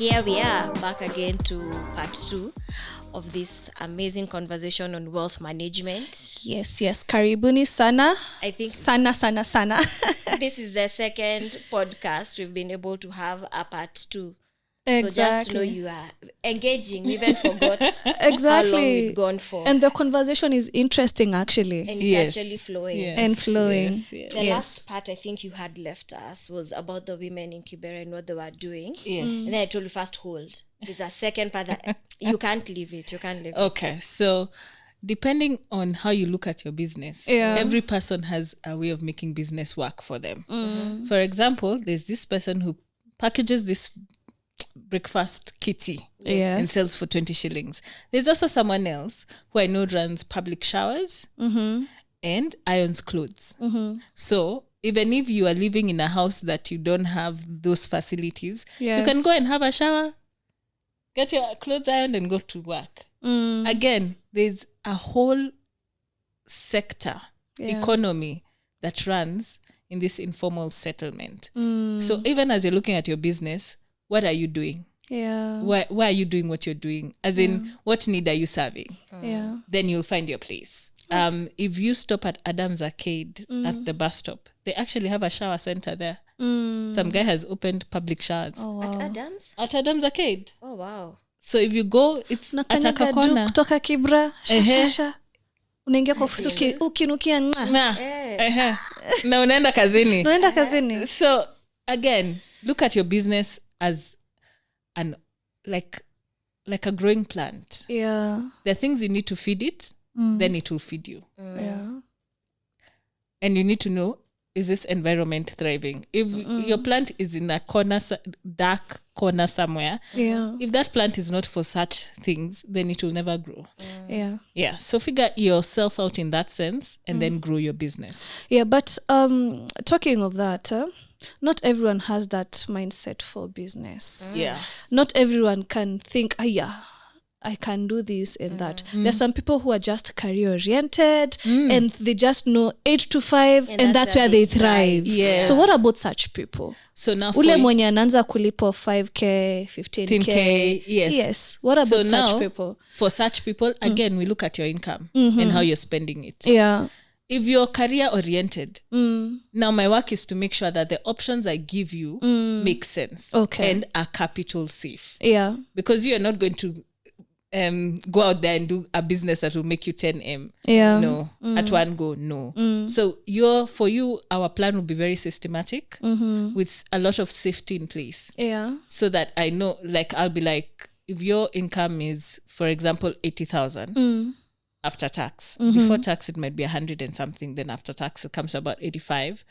Here we are back again to part 2 of this amazing conversation on wealth management. Yes. Karibuni sana. I think Sana. this is the second podcast we've been able to have a part 2. Exactly. So just to know you are engaging, we even forgot exactly. how long we've gone for. And the conversation is interesting actually. And it's actually flowing. Yes. The last part I think you had left us was about the women in Kibera and what they were doing. Yes. And then I told you first hold. There's a second part that you can't leave it. Okay, so depending on how you look at your business, every person has a way of making business work for them. Mm-hmm. For example, there's this person who packages this breakfast kitty and sells for 20 shillings. There's also someone else who I know runs public showers and irons clothes. So even if you are living in a house that you don't have those facilities, you can go and have a shower, get your clothes ironed and go to work. Again, there's a whole sector, economy that runs in this informal settlement. So even as you're looking at your business, what are you doing? Why are you doing what you're doing? As in, what need are you serving? Then you'll find your place. If you stop at Adam's Arcade at the bus stop, they actually have a shower center there. Some guy has opened public showers. Oh, wow. At Adam's? At Adam's Arcade. Oh, wow. So if you go, it's at a corner. Kutoka Kibra, shasha. Unaingia kwa ofisi ukinukia na unaenda kazini. So again, look at your business as an like a growing plant. There are things you need to feed it, then it will feed you. And you need to know, is this environment thriving? If your plant is in a dark corner somewhere, if that plant is not for such things, then it will never grow. So figure yourself out in that sense and then grow your business. But talking of that, not everyone has that mindset for business. Not everyone can think, I can do this and that. There's some people who are just career oriented and they just know 8 to 5 and that's where they thrive. So what about such people? So now ule mwenye anaanza kulipo 5k 15k. Yes. What about so such now, people? For such people, again, we look at your income and how you're spending it. If you're career oriented, now my work is to make sure that the options I give you make sense and are capital safe. Because you're not going to go out there and do a business that will make you 10M. No. At one go, no. So for you, our plan will be very systematic with a lot of safety in place. So that I know, like, I'll be like, if your income is, for example, 80,000 after tax, before tax it might be 100 and something, then after tax it comes to about 85.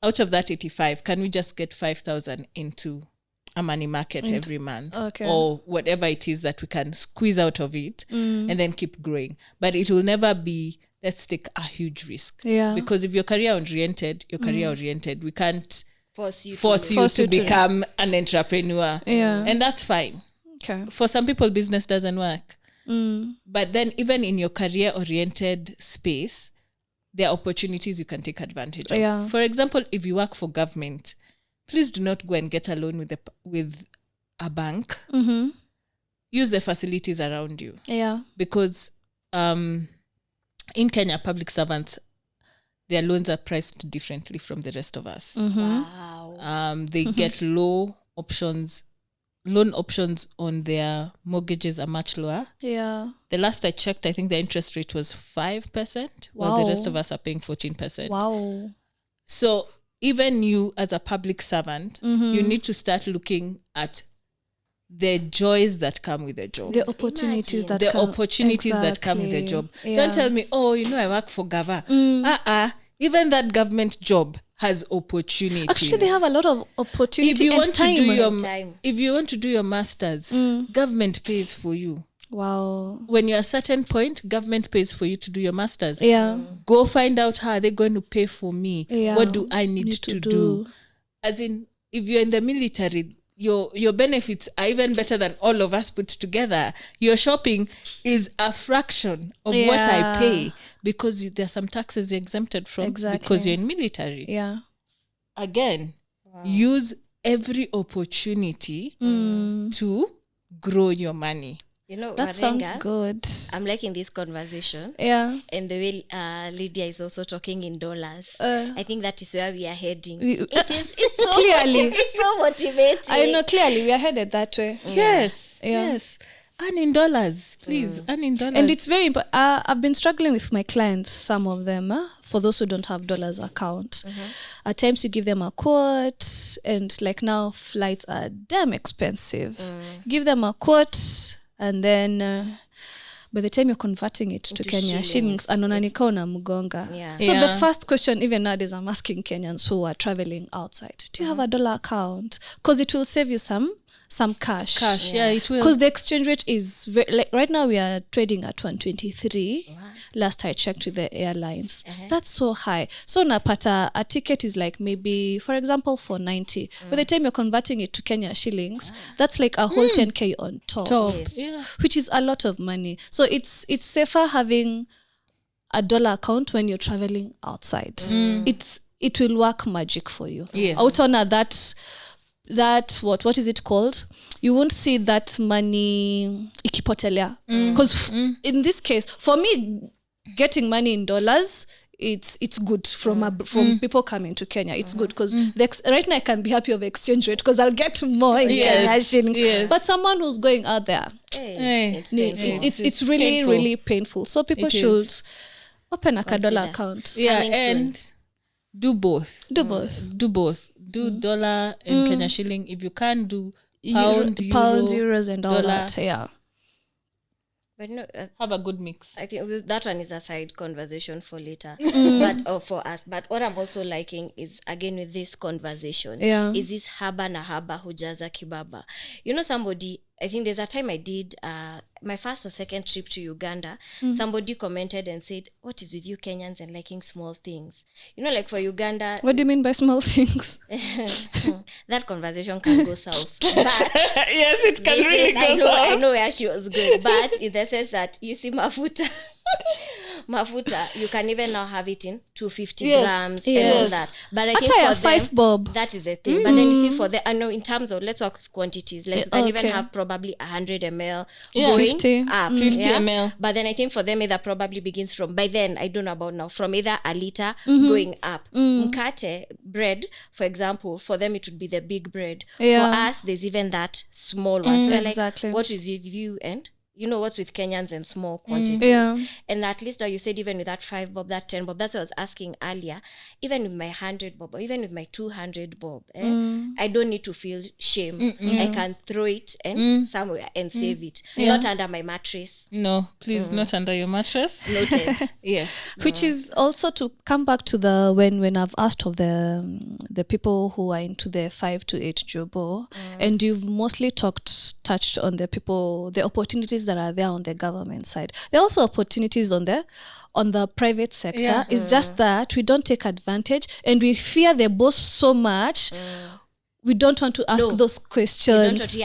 Out of that 85, can we just get 5,000 into a money market every month or whatever it is that we can squeeze out of it and then keep growing? But it will never be, let's take a huge risk, because if you're career oriented, we can't force you to become an entrepreneur, and that's fine. For some people business doesn't work, but then even in your career oriented space, there are opportunities you can take advantage of. For example, if you work for government, please do not go and get a loan with a bank. Use the facilities around you. Because in Kenya, public servants, their loans are priced differently from the rest of us. Wow. They get loan options on their mortgages are much lower. The last I checked, I think the interest rate was 5%, while the rest of us are paying 14%. Wow. So even you as a public servant, you need to start looking at the joys that come with the job. The opportunities that come with the job. Don't tell me, I work for Gava. Even that government job has opportunities. Actually, they have a lot of opportunity if you and want time. If you want to do your masters, government pays for you. Wow. When you're a certain point, government pays for you to do your masters. Go find out how they're going to pay for me. What do I need to do? As in, if you're in the military, your benefits are even better than all of us put together. Your shopping is a fraction of what I pay because there's some taxes you're exempted from because you're in military. Yeah. Again, use every opportunity to grow your money. You know, that sounds good. I'm liking this conversation. Yeah. And the way Lydia is also talking in dollars. I think that is where we are heading. It's so clearly. It's so motivating. I know, clearly we are headed that way. Yes. Earn in dollars, please. Earn in dollars. And it's very important. I've been struggling with my clients, some of them, for those who don't have dollars account. At times you give them a quote, and like now flights are damn expensive. Give them a quote, and then by the time you're converting it to Kenya shillings, anonaniko na mgonga. So the first question, even nowadays, I'm asking Kenyans who are traveling outside, do you have a dollar account? Because it will save you some cash. It will. Because the exchange rate is very, like right now we are trading at 123. Last I checked with the airlines. That's so high. So napata a ticket is like maybe, for example, for 90. By the time you're converting it to Kenya shillings, that's like a whole 10K on top. Which is a lot of money. So it's safer having a dollar account when you're traveling outside. It will work magic for you. Out on that what is it called? You won't see that money ikipotelea. Because in this case, for me, getting money in dollars, it's good from people coming to Kenya. It's good because right now I can be happy of exchange rate because I'll get more in Kenya shillings. But someone who's going out there, it's really painful. Really painful. So people should open a dollar account. And do both. Do dollar and Kenya shilling. If you can't do pound, euros, and all dollar, that. But no, have a good mix. I think that one is a side conversation for later, but for us. But what I'm also liking is, again, with this conversation, is this haba na haba hujaza kibaba. You know, somebody, I think there's a time I did my first or second trip to Uganda. Somebody commented and said, "What is with you Kenyans and liking small things?" You know, like for Uganda. What do you mean by small things? That conversation can go south. But yes, it can really go south. I know where she was good, but in the sense that you see mafuta, you can even now have it in 250 grams and all that. But I think for them, 5 bob. that is the thing. But then you see for the, I know in terms of, let's work with quantities. Like you can even have probably 100 ml going 50. up. 50 ml. But then I think for them, that probably begins from, by then, I don't know about now, from either a liter going up. Mkate, bread, for example, for them it would be the big bread. For us, there's even that small one. So exactly. Like, what is with you and you know what's with Kenyans and small quantities. And at least now you said even with that 5 bob, that 10 bob, that's what I was asking earlier, even with my 100 bob or even with my 200 bob, I don't need to feel shame. I can throw it and somewhere and save it. Not under my mattress. No, please, not under your mattress. Noted. Yes. Which is also to come back to the when I've asked of the people who are into the 5 to 8 jobo, and you've mostly touched on the people, the opportunities that are there on the government side. There are also opportunities on the private sector. It's just that we don't take advantage and we fear the boss so much. We don't want to ask those questions.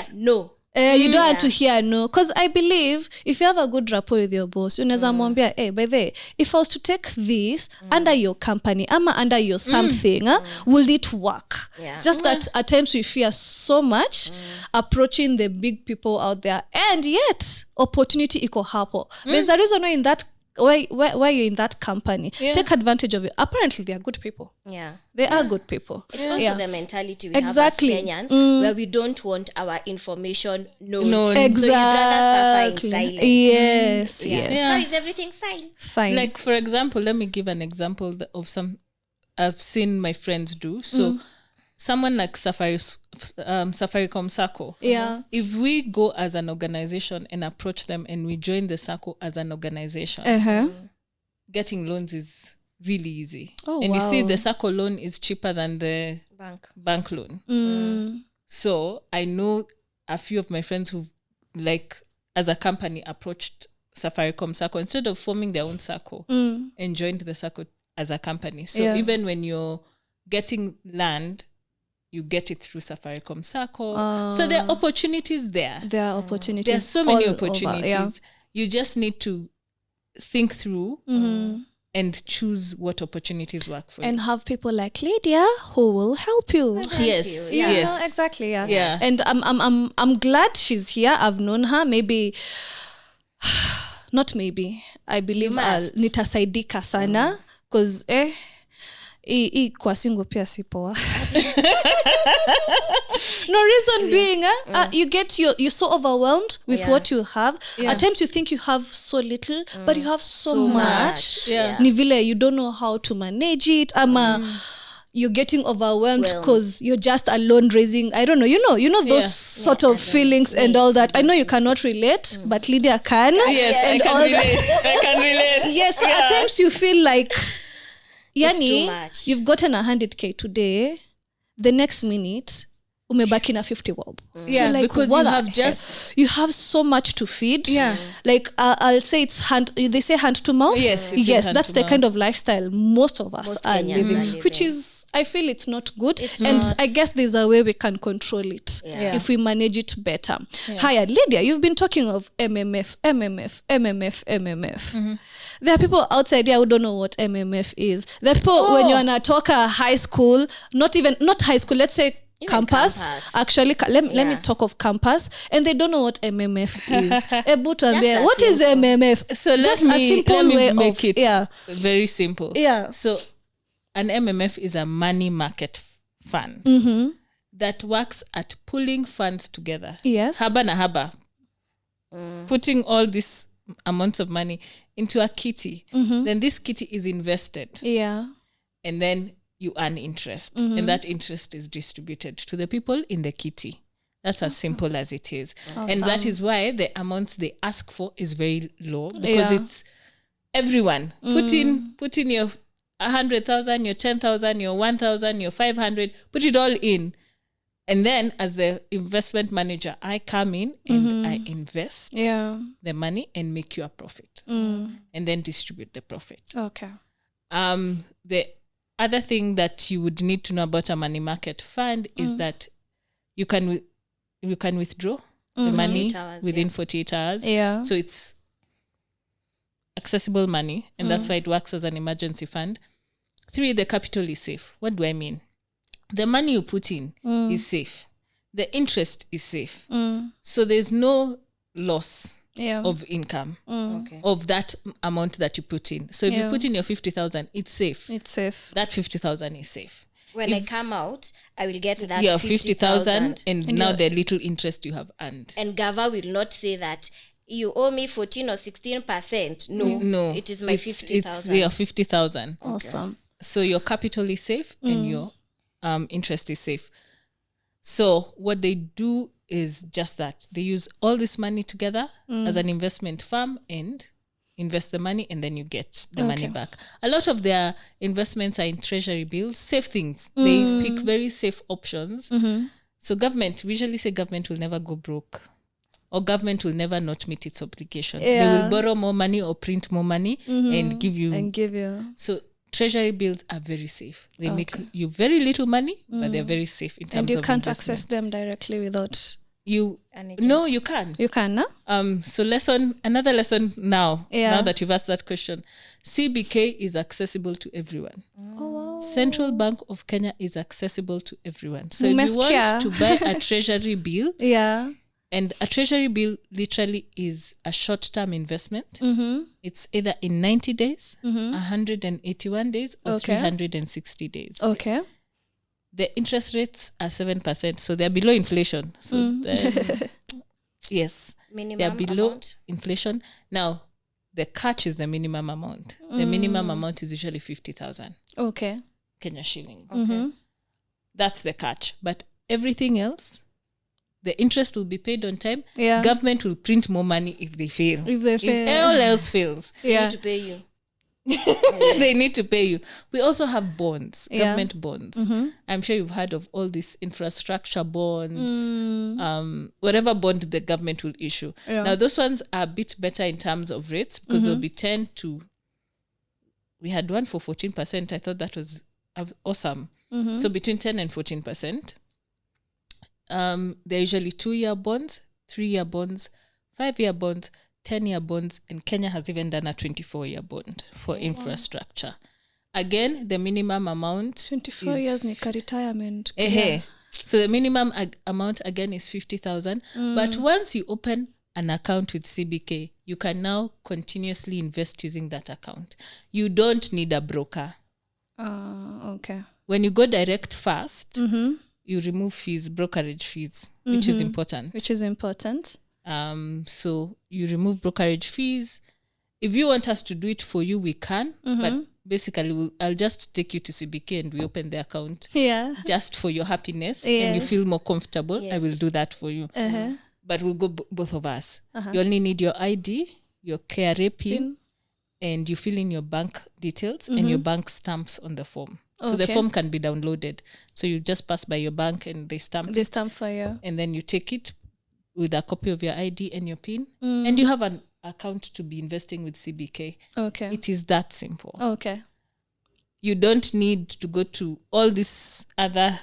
You don't want to hear no. Because I believe if you have a good rapport with your boss, unaweza mwambia, hey, by the way, if I was to take this under your company, ama under your something, will it work? Just that at times we fear so much approaching the big people out there, and yet opportunity iko hapo. There's a reason why you're in that company. Take advantage of it. Apparently they are good people. They are good people. It's also the mentality we have as Kenyans, where we don't want our information known. Exactly. So you'd rather suffer in silence. Yes. So is everything fine? Like, for example, let me give an example of some I've seen my friends do. So someone like Safaricom Sacco. If we go as an organization and approach them and we join the Sacco as an organization, getting loans is really easy. You see the Sacco loan is cheaper than the bank loan. So I know a few of my friends who've, like, as a company, approached Safaricom Sacco instead of forming their own Sacco and joined the Sacco as a company. So even when you're getting land, you get it through Safaricom Sacco. So there are opportunities there. There are opportunities. There's so many opportunities. You just need to think through and choose what opportunities work for you. And have people like Lydia who will help you. Yes. Yeah, Yes. no, exactly. Yeah. Yeah. And I'm glad she's here. I've known her. Maybe not maybe. I believe nitasaidika sana because kwa single pia si poa. No reason being you're so overwhelmed with what you have. At times you think you have so little, but you have so much. Ni vile you don't know how to manage it. You're getting overwhelmed because you're just alone raising, I don't know, you know those sort of feelings and all that. I know you cannot relate, but Lydia can. Yes, I can relate. Yes, so at times you feel like yani you've gotten 100k today, the next minute umebaki na 50 bob. Yeah, like, because you have so much to feed. Yeah, like I'll say it's they say hand to mouth. Yes, that's the kind of lifestyle most of us are living, which is, I feel it's not good. I guess there's a way we can control it if we manage it better. Hiya, Lydia, you've been talking of MMF. There are people outside here who don't know what MMF is. There are people when you're in talk high school, not high school, let's say campus. Actually, let me talk of campus, and they don't know what MMF is. What is MMF? So let me make it very simple. Yeah. So an MMF is a money market fund that works at pulling funds together. Yes. Haba na haba. Putting all these amounts of money into a kitty. Then this kitty is invested. Yeah. And then you earn interest. And that interest is distributed to the people in the kitty. That's as simple as it is. And that is why the amounts they ask for is very low, because it's everyone. Put in your 100,000, your 10,000, your 1,000, your 500, put it all in. And then as the investment manager, I come in and I invest the money and make you a profit. And then distribute the profit. Okay. The other thing that you would need to know about a money market fund is that you can withdraw the money within 48 hours. Yeah. So it's accessible money, and that's why it works as an emergency fund. 3, the capital is safe. What do I mean? The money you put in is safe. The interest is safe. So there's no loss of income of that amount that you put in. So if you put in your 50,000, it's safe. It's safe. That 50,000 is safe. When I come out, I will get that 50,000 and now the little interest you have earned. And Gava will not say that you owe me 14 or 16%. No, it is my 50,000. It's your 50,000. Awesome. So your capital is safe and your interest is safe. So what they do is just that. They use all this money together as an investment firm and invest the money, and then you get the money back. A lot of their investments are in treasury bills, safe things. They pick very safe options. So we usually say government will never go broke, or government will never not meet its obligation. They will borrow more money or print more money and give you. So treasury bills are very safe. They make you very little money, but they're very safe in terms of investment. And you can't investment. access them directly without... No, you can. You can, no? So another lesson now that you've asked that question. CBK is accessible to everyone. Oh, wow. Central Bank of Kenya is accessible to everyone. So if you want to buy a treasury bill, and a treasury bill literally is a short-term investment. It's either in 90 days, 181 days, or 360 days. Okay. The interest rates are 7%, so they're below inflation. So yes, they're below inflation. Now, the catch is the minimum amount. The minimum amount is usually 50,000. Okay. Kenya shilling. Okay. That's the catch. But everything else, the interest will be paid on time. Yeah. Government will print more money if they fail. If all else fails, they need to pay you. They need to pay you. We also have bonds, government bonds. I'm sure you've heard of all these infrastructure bonds, whatever bond the government will issue. Now, those ones are a bit better in terms of rates because they'll be 10 to... We had one for 14%. I thought that was awesome. So between 10 and 14%. They're usually 2-year bonds, 3-year bonds, 5-year bonds, 10-year bonds, and Kenya has even done a 24-year bond for infrastructure. Again, the minimum amount 24 years ni retirement. So the minimum amount again is 50,000. But once you open an account with CBK, you can now continuously invest using that account. You don't need a broker. Okay. When you go direct first, you remove fees, brokerage fees, which is important. So you remove brokerage fees. If you want us to do it for you, we can. But basically, I'll just take you to CBK and we open the account. Yeah. Just for your happiness and you feel more comfortable. Yes. I will do that for you. But we'll go both of us. You only need your ID, your KRA PIN, and you fill in your bank details and your bank stamps on the form. So the form can be downloaded. So you just pass by your bank and they stamp it. They stamp for you. And then you take it with a copy of your ID and your PIN. And you have an account to be investing with CBK. Okay. It is that simple. Okay. You don't need to go to all these other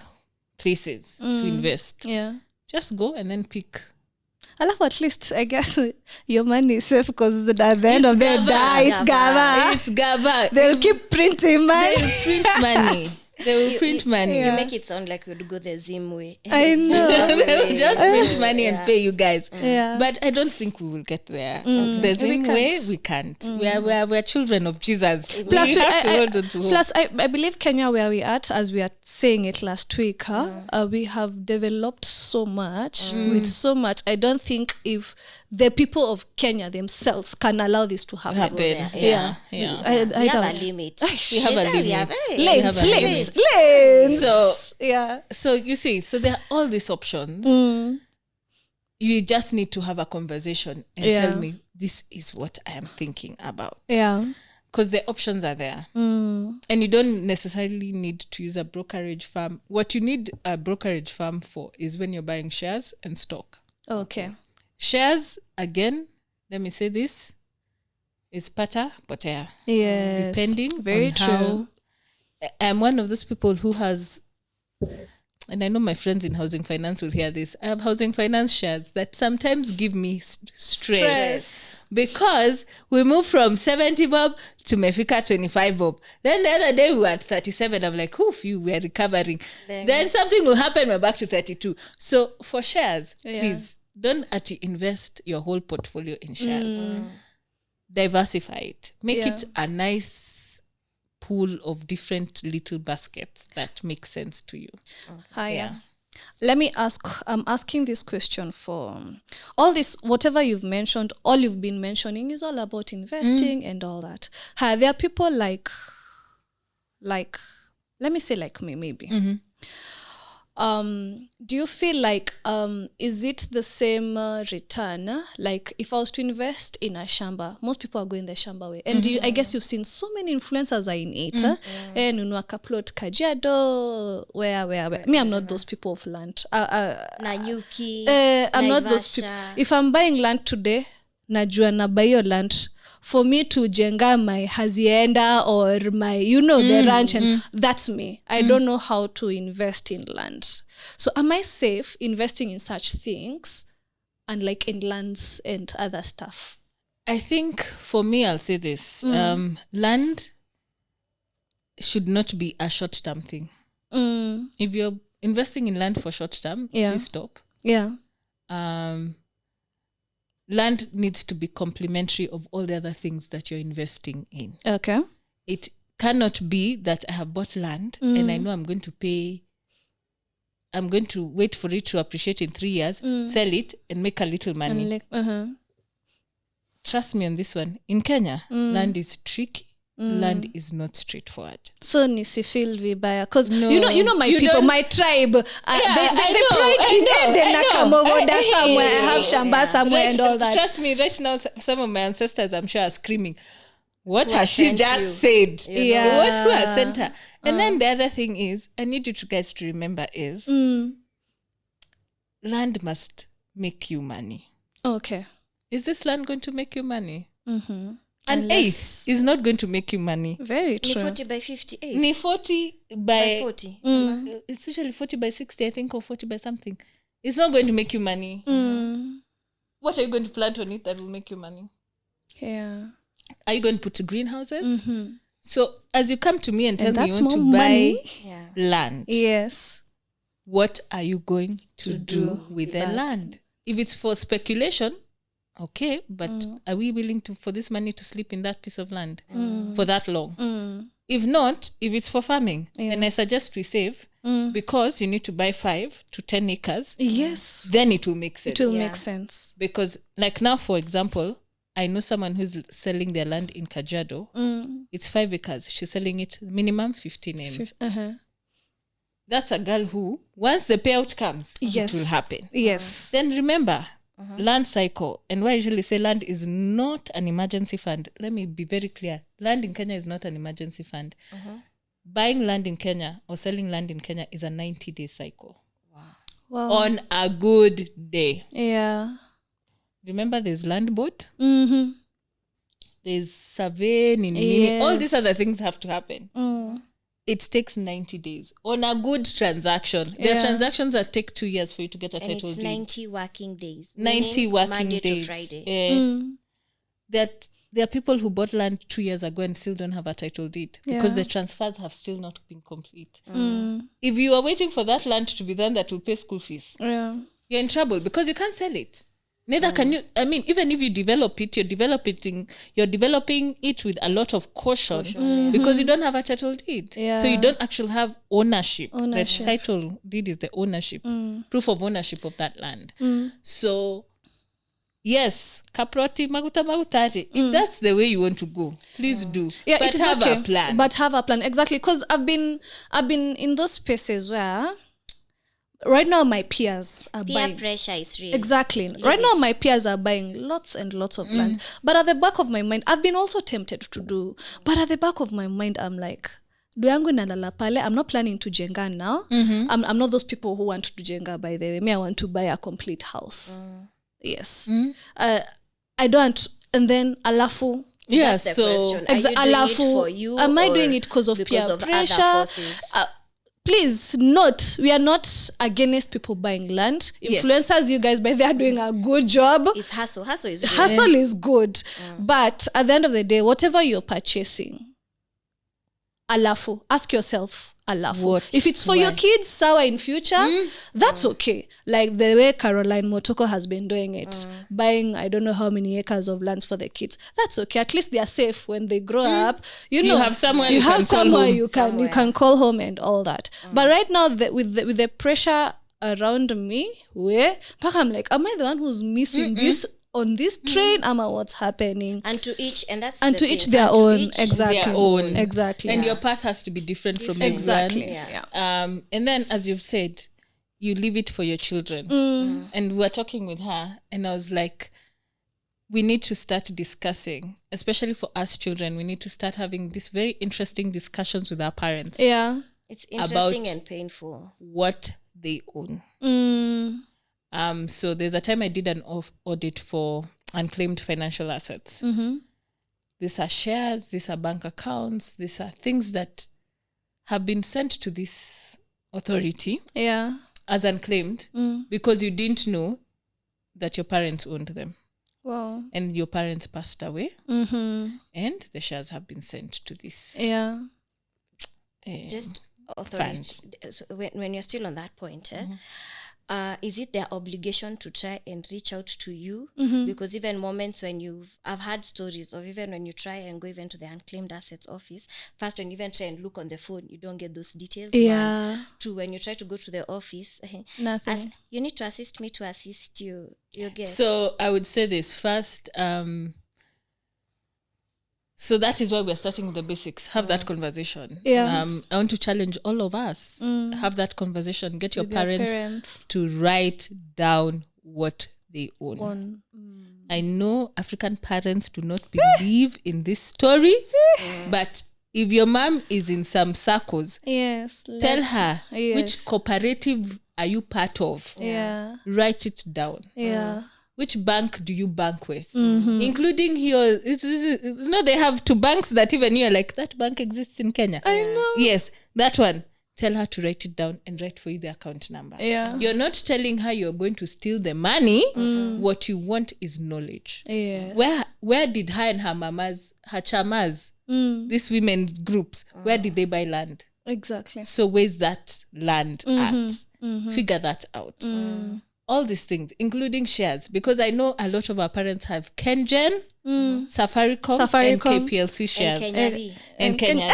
places to invest. Yeah. Just go and then pick. I love at least, I guess, your money is safe because at the end of the day, it's Gava. It's Gava. They'll keep printing money. They'll print money. They will print money. You make it sound like we'd go the Zim way. I know. They will just print money and pay you guys. Yeah. But I don't think we will get there. The Zim way, we can't. We're children of Jesus. Plus, we have to hold on to hope. Plus, I believe Kenya, where we at, as we are saying it last week, we have developed so much with so much. I don't think if the people of Kenya themselves can allow this to happen. Yeah. I We have don't. a limit. We have a limit. Lanes. So you see, so there are all these options. You just need to have a conversation and tell me, this is what I am thinking about. Yeah. Because the options are there. And you don't necessarily need to use a brokerage firm. What you need a brokerage firm for is when you're buying shares and stock. Okay. Shares, again, let me say this, is pata potea. Yes. Depending Very on true. how... I'm one of those people who has... And I know my friends in housing finance will hear this. I have housing finance shares that sometimes give me stress. Because we move from 70 bob to Mefika 25 bob. Then the other day we were at 37. I'm like, oof, we are recovering. Then something will happen, we're back to 32. So for shares, please don't invest your whole portfolio in shares. Diversify it. Make it a nice pool of different little baskets that make sense to you. Let me ask, I'm asking this question for all this, whatever you've mentioned, all you've been mentioning is all about investing and all that. There are people like, let me say like me, maybe. Do you feel like, is it the same return? Like if I was to invest in a shamba, most people are going the shamba way. And I guess you've seen so many influencers are in it. And you know, a kaplot Kajiado, where. Me, I'm not those people of land. Nanyuki, I'm not those people. If I'm buying land today, najua na buy your land. For me to jenga my hacienda or my, the ranch, and that's me. I don't know how to invest in land. So am I safe investing in such things and like in lands and other stuff? I think for me, I'll say this. Land should not be a short-term thing. If you're investing in land for short-term, please stop. Yeah. Land needs to be complementary of all the other things that you're investing in. Okay. It cannot be that I have bought land and I know I'm going to wait for it to appreciate in 3 years, sell it and make a little money. Trust me on this one. In Kenya, land is tricky. Land is not straightforward. So nisi feel vibaya because you know my people, my tribe, they pride in them. Nakamogoda somewhere, I have shamba somewhere and all that. Trust me, right now some of my ancestors I'm sure are screaming, what has she just said? Who has sent her? And then the other thing is, I need you guys to remember is land must make you money. Okay. Is this land going to make you money? An eighth is not going to make you money. Very true. Ni 40 by 58. Ni 40 by 40. It's usually 40 by 60, I think, or 40 by something. It's not going to make you money. what are you going to plant on it that will make you money? Yeah. Are you going to put greenhouses? So as you come to me and tell me you want to money. buy land, yes, what are you going to do with the land? If it's for speculation, okay, but are we willing for this money to sleep in that piece of land for that long? If not, if it's for farming, then I suggest we save because you need to buy 5 to 10 acres. Yes. Then it will make sense. It will make sense. Because like now, for example, I know someone who's selling their land in Kajiado. It's 5 acres. She's selling it minimum 15M. That's a girl who, once the payout comes, it will happen. Yes. Then remember, land cycle. And why I usually say land is not an emergency fund. Let me be very clear. Land in Kenya is not an emergency fund. Buying land in Kenya or selling land in Kenya is a 90-day cycle. Wow. On a good day. Yeah. Remember, there's land board. There's survey, all these other things have to happen. It takes 90 days on a good transaction. There are transactions that take 2 years for you to get a title deed. 90 working days. 90 working Monday days. To Friday. There are people who bought land 2 years ago and still don't have a title deed because the transfers have still not been complete. If you are waiting for that land to be done that will pay school fees, you're in trouble because you can't sell it. Neither can you. I mean, even if you develop it, you're developing it with a lot of caution because you don't have a title deed. So you don't actually have ownership. The title deed is the ownership, proof of ownership of that land. So yes, kaproti magutari. If that's the way you want to go, please do. Yeah, but have a plan. But have a plan, exactly. Because I've been in those spaces where right now my peers are buying. Peer pressure is real. Exactly. Right now my peers are buying lots and lots of land. But at the back of my mind, I've been also tempted to do. But at the back of my mind, I'm like, I'm not planning to jenga now. I'm not those people who want to jenga, by the way. Me, I want to buy a complete house. Yes. I don't. And then alafu. Yeah, that's the question. Are you doing alafu, it for you? Am I doing it because of peer pressure? Please note, we are not against people buying land. Influencers, you guys, but they are doing a good job. It's hustle. Hustle is good. Hustle is good. But at the end of the day, whatever you're purchasing, alafu, ask yourself, alafu. If it's for your kids, sawa in future, that's okay. Like the way Caroline Motoko has been doing it, buying I don't know how many acres of lands for the kids. That's okay. At least they are safe when they grow up. You have somewhere you can call home and all that. But right now, with the pressure around me, I'm like, am I the one who's missing this on this train? What's happening? And to each their own. Exactly. And your path has to be different from exactly. And then, as you've said, you leave it for your children. And we were talking with her, and I was like, we need to start discussing, especially for us children, we need to start having these very interesting discussions with our parents. Yeah. It's interesting and painful. What they own. So there's a time I did an audit for unclaimed financial assets. These are shares, these are bank accounts, these are things that have been sent to this authority as unclaimed because you didn't know that your parents owned them. Wow. And your parents passed away. And the shares have been sent to this. Just authority. So when you're still on that point, is it their obligation to try and reach out to you? Because even moments when I've had stories of even when you try and go even to the unclaimed assets office, first when you even try and look on the phone, you don't get those details. Two, when you try to go to the office, nothing. You need to assist me to assist you. You get. So I would say this first. So that is why we're starting with the basics. Have that conversation. I want to challenge all of us. Have that conversation. Get your parents to write down what they own. I know African parents do not believe in this story, but if your mom is in some circles, tell her which cooperative are you part of. Write it down. Which bank do you bank with? Including here, they have two banks that even you're like, that bank exists in Kenya. I know. Yes, that one. tell her to write it down and write for you the account number. Yeah. You're not telling her you're going to steal the money. What you want is knowledge. Yes. Where did her and her mamas, her chamas, these women's groups, where did they buy land? Exactly. So where's that land at? Figure that out. All these things, including shares, because I know a lot of our parents have KenGen, Safaricom, and KPLC shares. And Kenya.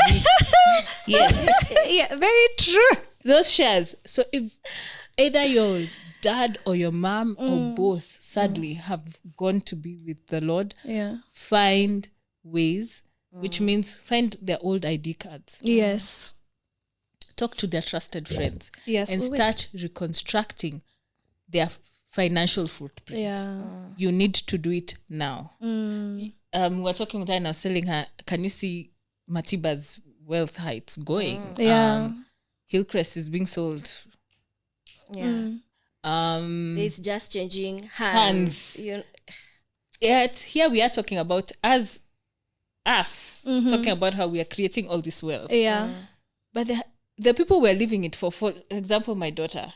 Yes. Yeah, very true. Those shares. So if either your dad or your mom or both sadly have gone to be with the Lord, find ways, which means find their old ID cards. Yes. Talk to their trusted friends. Yes. And start reconstructing their financial footprint. Yeah. You need to do it now. We're talking with her and I was telling her, can you see Matiba's wealth heights going? Yeah. Hillcrest is being sold. Yeah. It's just changing hands. Yet here we are talking about us talking about how we are creating all this wealth. Yeah. But the people we're leaving it for example, my daughter,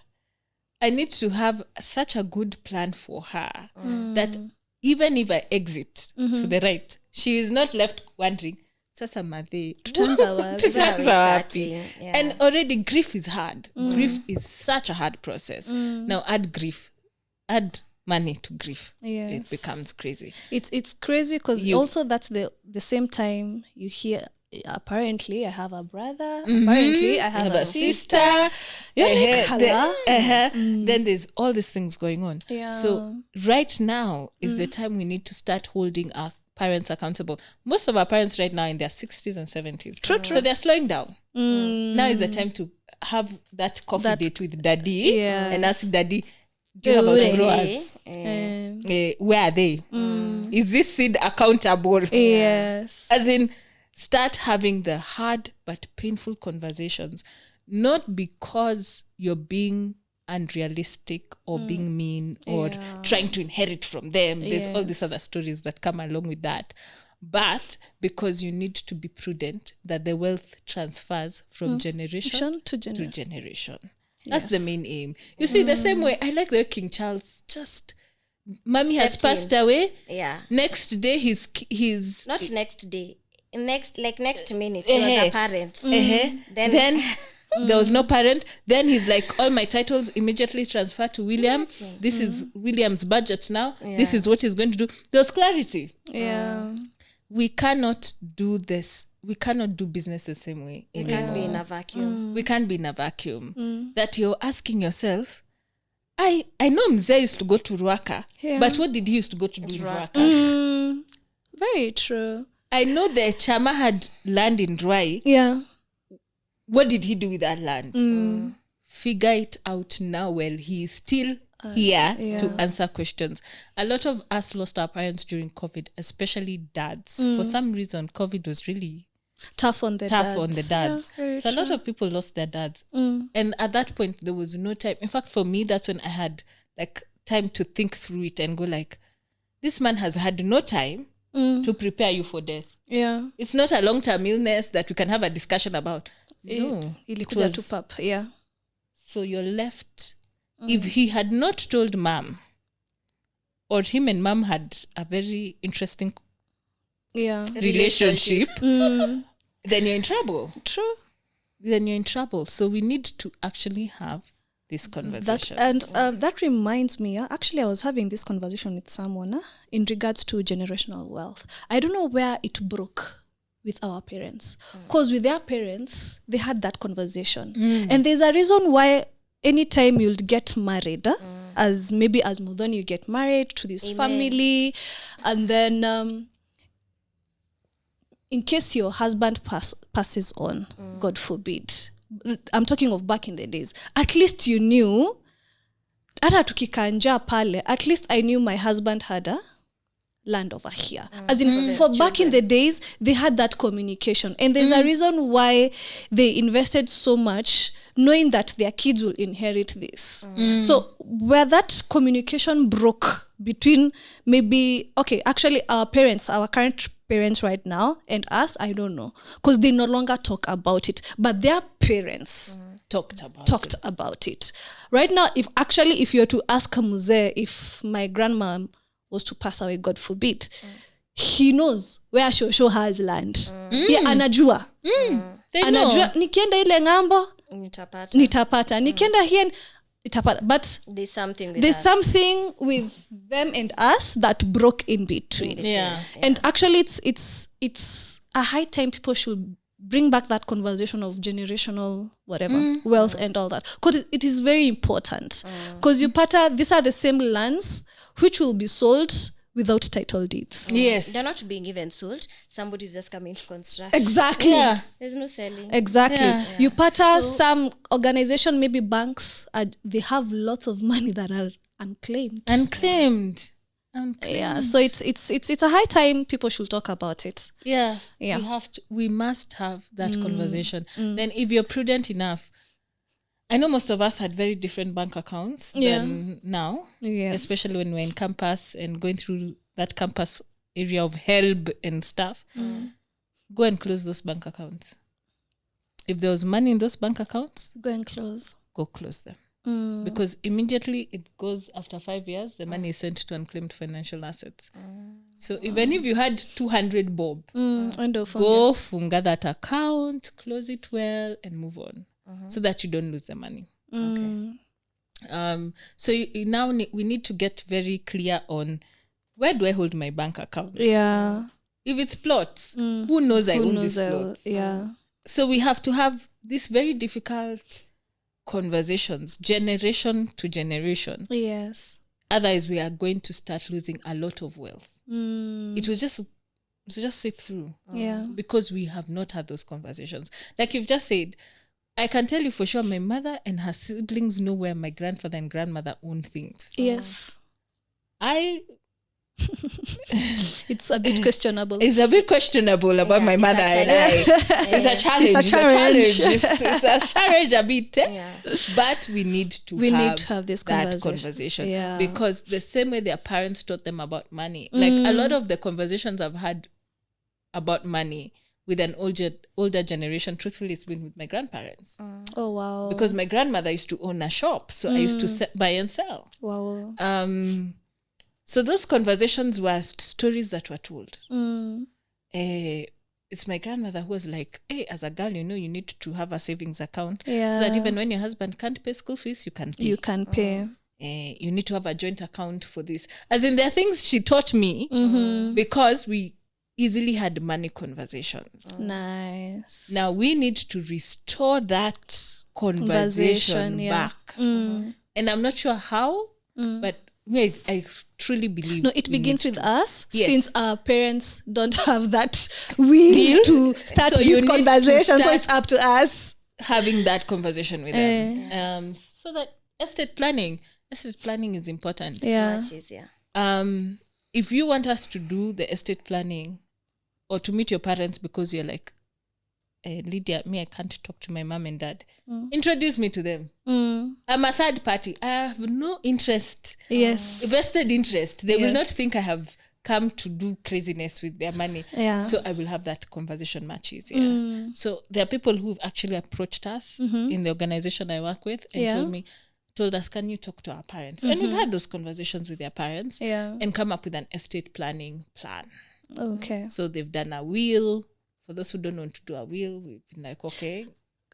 I need to have such a good plan for her that even if I exit to the right, she is not left wondering, Sasa madhe, and already grief is hard. Grief is such a hard process. Now add money to grief. Yes. It becomes crazy. It's crazy because also that's the same time you hear, apparently I have a brother, apparently I have a sister. Then there's all these things going on. Yeah. So right now is the time we need to start holding our parents accountable. Most of our parents right now are in their 60s and 70s. True. So they're slowing down. Now is the time to have that coffee date with daddy and ask daddy, do you have out to grow us? Where are they? Is this seed accountable? Yes. As in, start having the hard but painful conversations, not because you're being unrealistic or being mean or trying to inherit from them. There's all these other stories that come along with that. But because you need to be prudent that the wealth transfers from generation to generation. That's the main aim. You see, the same way, I like the way King Charles just... Mommy has passed away. Yeah. Next day, he's... Not next day. Next minute, he was a parent. Then there was no parent. Then he's like, all my titles immediately transfer to William. This is William's budget now. This is what he's going to do. There's clarity. Yeah. We cannot do this. We cannot do business the same way anymore. We can't be in a vacuum. We can't be in a vacuum. That you're asking yourself, I know Mzee used to go to Ruaka, but what did he used to go to do in Ruaka? Very true. I know the Chama had land in Ruai. Yeah. What did he do with that land? Figure it out now while he is still here to answer questions. A lot of us lost our parents during COVID, especially dads. For some reason, COVID was really tough on the dads. Yeah, so a lot of people lost their dads. And at that point, there was no time. In fact, for me, that's when I had like time to think through it and go like, this man has had no time to prepare you for death. Yeah. It's not a long-term illness that we can have a discussion about. No. It was, yeah. So you're left... If he had not told mom, or him and mom had a very interesting relationship, then you're in trouble. True. Then you're in trouble. So we need to actually have this conversation. That reminds me, actually I was having this conversation with someone in regards to generational wealth. I don't know where it broke with our parents. Because with their parents, they had that conversation. And there's a reason why anytime you'll get married, as Mudhoni, you get married to this family, and then in case your husband passes on, God forbid, I'm talking of back in the days, at least you knew, ata tukikanja pale, at least I knew my husband had a land over here. As in, for back in the days, they had that communication. And there's a reason why they invested so much, knowing that their kids will inherit this. So where that communication broke between actually our parents, our current parents right now, and us, I don't know. Because they no longer talk about it. But their parents talked about it. Right now, if you're to ask Mzee if my grandma was to pass away, God forbid, he knows where Shosho has land. Yeah, anajua. Anajua, nikienda ile ngambo, nitapata. Nikienda here, nitapata. But there's something with them and us that broke in between. Yeah. And actually, it's a high time people should bring back that conversation of generational wealth and all that, because it is very important. Because these are the same lands which will be sold without title deeds. Yes, they're not being even sold. Somebody's just coming to construct. Exactly. There's no selling. Exactly. You some organization, maybe banks, they have lots of money that are unclaimed. Yeah, so it's a high time people should talk about it. Yeah. We must have that conversation. Then if you're prudent enough, I know most of us had very different bank accounts than now, especially when we're in campus and going through that campus area of help and stuff. Go and close those bank accounts. If there was money in those bank accounts, go close them. Because immediately it goes after 5 years, the money is sent to unclaimed financial assets. So even if you had 200 bob, go funga that account, close it well, and move on, so that you don't lose the money. So now we need to get very clear on, where do I hold my bank accounts? Yeah. If it's plots, who knows I own these plots? So we have to have this very difficult conversations, generation to generation. Yes. Otherwise, we are going to start losing a lot of wealth. It will just seep through. Because we have not had those conversations. Like you've just said, I can tell you for sure, my mother and her siblings know where my grandfather and grandmother own things. Yes. It's a bit questionable. It's a bit questionable about my mother and I. It's a challenge. It's a challenge a bit. But we need to have this conversation. Because the same way their parents taught them about money, like a lot of the conversations I've had about money with an older generation, truthfully, it's been with my grandparents. Oh, wow. Because my grandmother used to own a shop, so I used to buy and sell. Wow. So those conversations were stories that were told. It's my grandmother who was like, hey, as a girl, you need to have a savings account. So that even when your husband can't pay school fees, you can pay. You need to have a joint account for this. As in, there are things she taught me because we easily had money conversations. Nice. Now we need to restore that conversation back. And I'm not sure how, but I truly believe it begins with us. Since our parents don't have that will to start this conversation, so it's up to us having that conversation with them. So that estate planning is important. It's much easier. If you want us to do the estate planning or to meet your parents because you're like, Lydia, I can't talk to my mom and dad. Introduce me to them. I'm a third party. I have no interest. Vested interest. They will not think I have come to do craziness with their money. So I will have that conversation much easier. So there are people who've actually approached us in the organization I work with and told us, can you talk to our parents? And we've had those conversations with their parents and come up with an estate planning plan. Okay. So they've done a will. For those who don't want to do a will, we've been like, okay.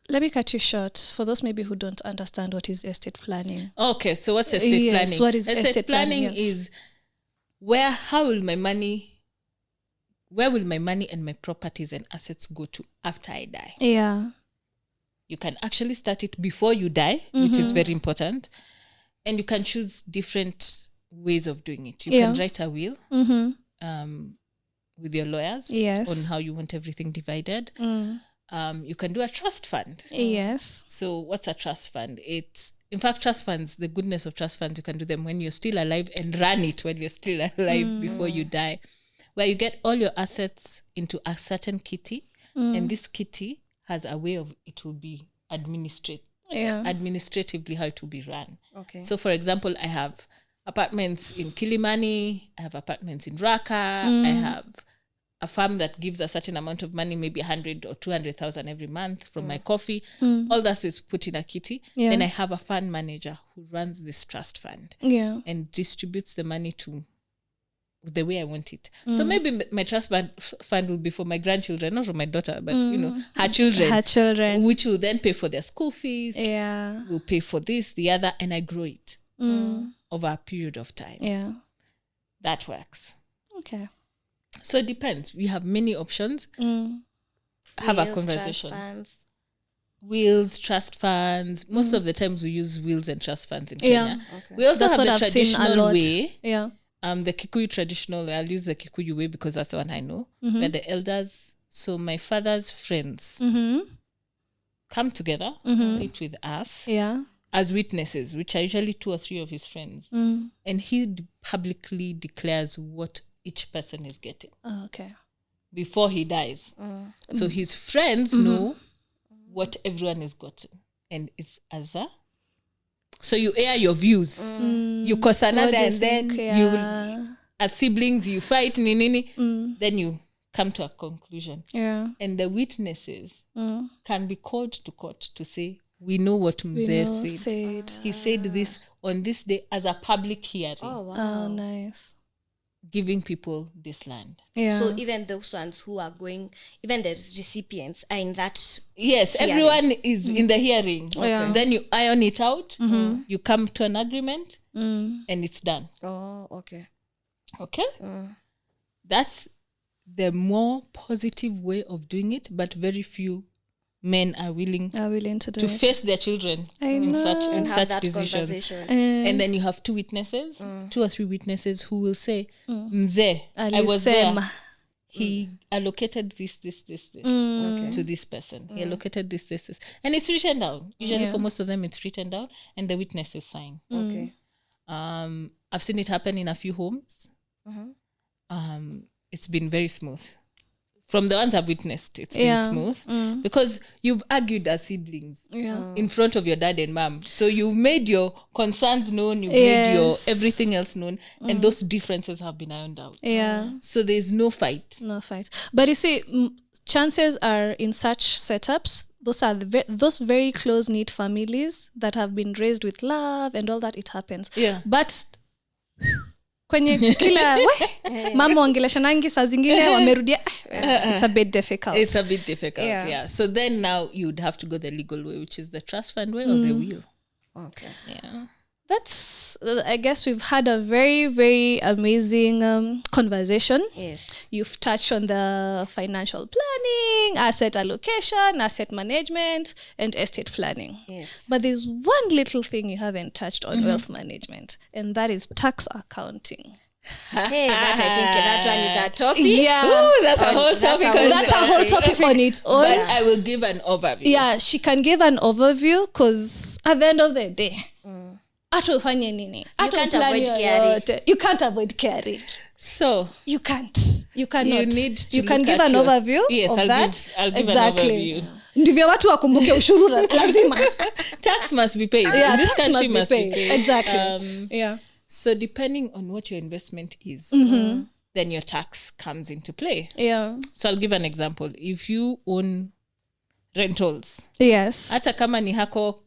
Let me cut you short. For those maybe who don't understand what is estate planning. Okay, so what's estate planning? What is estate planning? Is where will my money and my properties and assets go to after I die? Yeah. You can actually start it before you die, which is very important. And you can choose different ways of doing it. You can write a will. With your lawyers on how you want everything divided. You can do a trust fund. Yes. So what's a trust fund? In fact, trust funds, the goodness of trust funds, you can do them when you're still alive and run it when you're still alive before you die, where you get all your assets into a certain kitty, and this kitty has a way of, it will be administratively how it will be run. Okay. So for example, I have apartments in Kilimani, I have apartments in Raqqa, I have a firm that gives a certain amount of money, maybe 100 or 200,000 every month from my coffee. All that is put in a kitty. Then I have a fund manager who runs this trust fund and distributes the money to the way I want it. So maybe my trust fund will be for my grandchildren, not for my daughter, but her children, which will then pay for their school fees. Will pay for this, the other, and I grow it over a period of time. That works. Okay. So it depends. We have many options. Have a conversation. Trust funds. Wills, trust funds. Most of the times we use wills and trust funds in Kenya. Okay. We also That's have the I've traditional way. The Kikuyu traditional way. I'll use the Kikuyu way because that's the one I know. Where the elders, so my father's friends, come together, sit with us as witnesses, which are usually 2 or 3 of his friends. And he publicly declares what each person is getting. Okay. Before he dies. So his friends know what everyone has gotten. And it's as a... So you air your views. You cause another and then you will, as siblings, you fight, then you come to a conclusion. And the witnesses can be called to court to say, we know what Mzee said. He said this on this day as a public hearing. Oh, wow. Oh, nice. Giving people this land. So even those ones who are going, even the recipients are in that. Yes, hearing. Everyone is in the hearing. Then you iron it out. You come to an agreement and it's done. Oh, okay. Okay? That's the more positive way of doing it, but very few men are willing to face their children in such decisions. And then you have 2 witnesses, 2 or 3 witnesses who will say, Mzee, I was there. He allocated this to this person. He allocated this. And it's written down. Usually for most of them, it's written down and the witnesses sign. Okay. I've seen it happen in a few homes. It's been very smooth. From the ones I've witnessed, it's been smooth because you've argued as siblings in front of your dad and mom. So you've made your concerns known, you've made your everything else known, and those differences have been ironed out. So there's no fight. But you see, chances are in such setups, those are those very close-knit families that have been raised with love and all that, it happens. But kwenye kila mama ongeleshanangi saa zingine wamerudia, it's a bit difficult. So then now you'd have to go the legal way, which is the trust fund way or the will. Okay. That's, I guess we've had a very, very amazing conversation. Yes. You've touched on the financial planning, asset allocation, asset management, and estate planning. Yes. But there's one little thing you haven't touched on, wealth management, and that is tax accounting. Hey, that I think that one is a topic. Ooh, that's a whole topic. That's a whole topic on its own. But I will give an overview. Yeah, she can give an overview because at the end of the day, atufanye nini? You can't avoid carry. So you can't. You cannot. You can give an overview of that. I'll give exactly. an overview. Ndivyo watu wakumbuke ushuru lazima. Tax must be paid. Yeah, this tax country must be paid. Exactly. So depending on what your investment is, then your tax comes into play. So I'll give an example. If you own rentals. Yes. Hata kama ni hako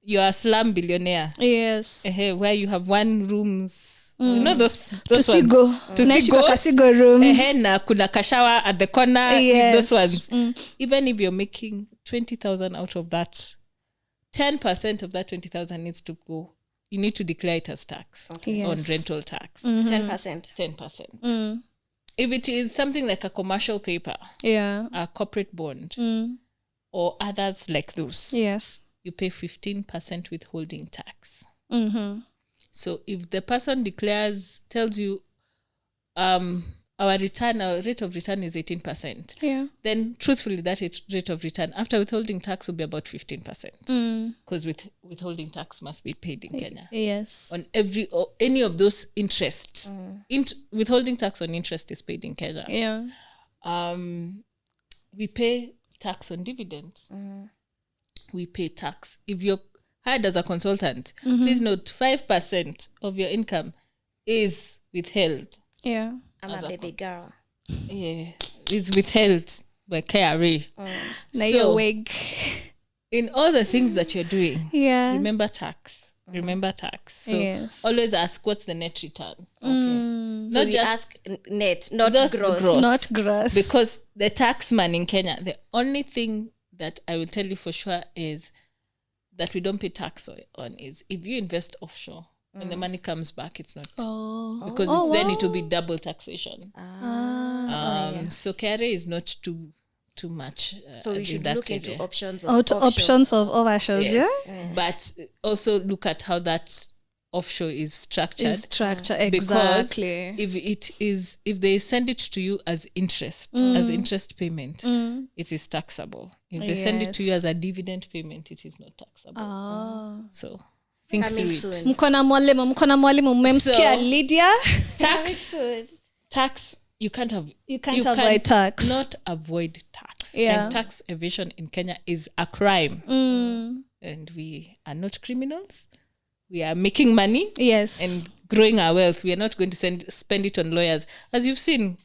you're a slum billionaire. Yes. Where you have 1 rooms. You know those Tusigo. ones. Tusigo room. Na kuna kashawa at the corner. Yes. Those ones. Even if you're making 20,000 out of that, 10% of that 20,000 needs to go. You need to declare it as tax on rental tax. 10%. If it is something like a commercial paper, a corporate bond, or others like those, you pay 15% withholding tax. So if the person tells you, our rate of return is 18%, then truthfully that rate of return after withholding tax will be about 15%, because withholding tax must be paid in Kenya. Yes. On any of those interests. Withholding tax on interest is paid in Kenya. We pay tax on dividends. We pay tax. If you're hired as a consultant, please note 5% of your income is withheld. I'm a baby girl. is withheld by KRA. Now your wig. In all the things that you're doing, remember tax. Remember tax. So always ask, what's the net return? Okay. So not just ask net, not gross. Not gross. Because the tax man in Kenya, the only thing that I will tell you for sure is that we don't pay tax on is if you invest offshore, when the money comes back, it's not. Because then it will be double taxation. So KRA is not too much. So we should look into options of offshore. Yes. But also look at how that offshore is structured. Exactly. Because if they send it to you as interest, as interest payment, it is taxable. If they send it to you as a dividend payment, it is not taxable. So think through it. Mkona mwalimu mmemsikia Lydia. Tax. You can't avoid tax. Not avoid tax. And tax evasion in Kenya is a crime. And we are not criminals. We are making money. Yes. And growing our wealth. We are not going to spend it on lawyers. As you've seen,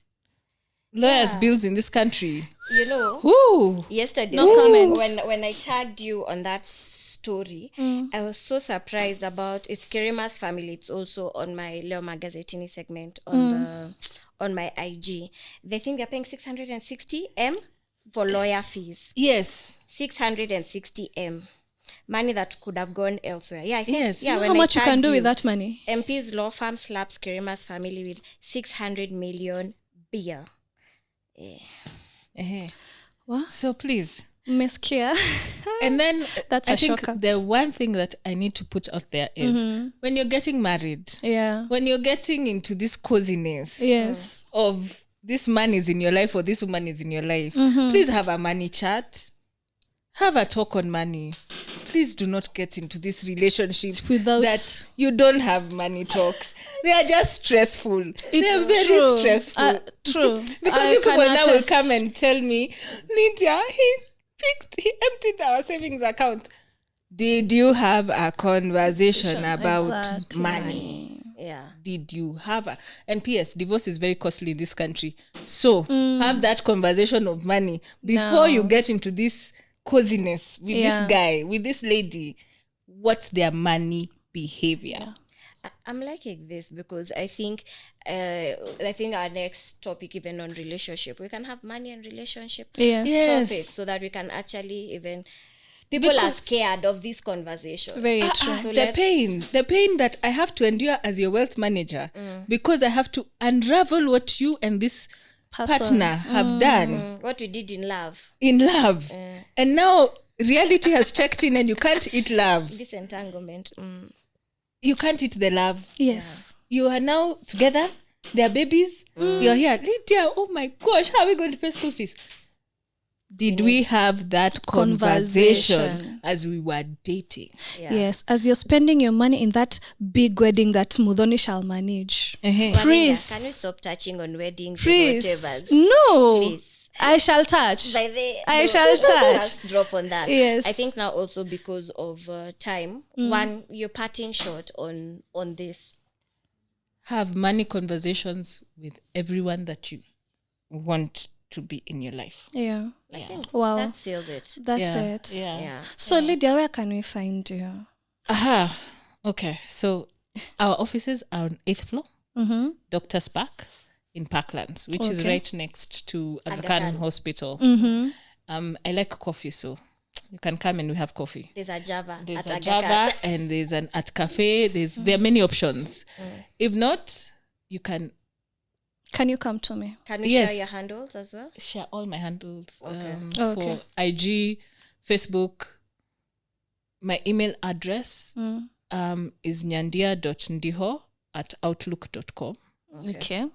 lawyers' bills in this country. You know, yesterday, when I tagged you on that story, I was so surprised about it's Kerima's family. It's also on my Leo Magazetini segment on my IG. They think they're paying 660 M for lawyer fees. Yes. 660 M. Money that could have gone elsewhere. Yeah, I think. Yes. Yeah, how much you can do with that money? MP's law firm slaps Kerima's family with 600 million bill. What? So please. Meskia. And then that's I think the one thing that I need to put out there is when you're getting married, when you're getting into this coziness of this man is in your life or this woman is in your life, please have a money chat. Have a talk on money. Please do not get into these relationships that you don't have money talks. They are just stressful. They're very stressful. True. Because people now will come and tell me, Lydia, he emptied our savings account. Did you have a conversation about money? Yeah. Did you have and P.S. divorce is very costly in this country. So have that conversation of money before you get into this coziness with this guy, with this lady. What's their money behavior? I'm liking this because I think our next topic, even on relationship, we can have money and relationship topics so that we can actually even people are scared of this conversation. Very true. So the pain that I have to endure as your wealth manager because I have to unravel what you and this partner have done. What we did in love. And now reality has checked in and you can't eat love. This entanglement. You can't eat the love. Yes. You are now together. They are babies. You're here. Lydia, oh my gosh, how are we going to pay school fees? Did we have that conversation as we were dating? Yeah. Yes, as you're spending your money in that big wedding that Mudhoni shall manage. Please. Can we stop touching on weddings and whatever? No. Please. I shall touch. I shall touch. Let's drop on that. Yes. I think now also because of time, one, you're parting short on this. Have money conversations with everyone that you want to be in your life. Yeah. I think that seals it. That's it. Yeah. So Lydia, where can we find you? Okay. So our offices are on 8th floor, Doctor's Park in Parklands, which is right next to Aga Khan Hospital. I like coffee, so you can come and we have coffee. There's a Java and there's an Art Cafe. There are many options. If not, you can you come to me? Can we share your handles as well? Share all my handles. Okay. For IG, Facebook. My email address is nyandia.ndiho@outlook.com. Okay.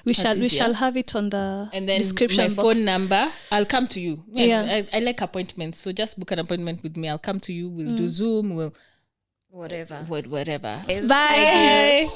We shall have it on the description box. My phone number, I'll come to you. I like appointments, so just book an appointment with me. I'll come to you. We'll do Zoom. We'll whatever. Whatever. Bye.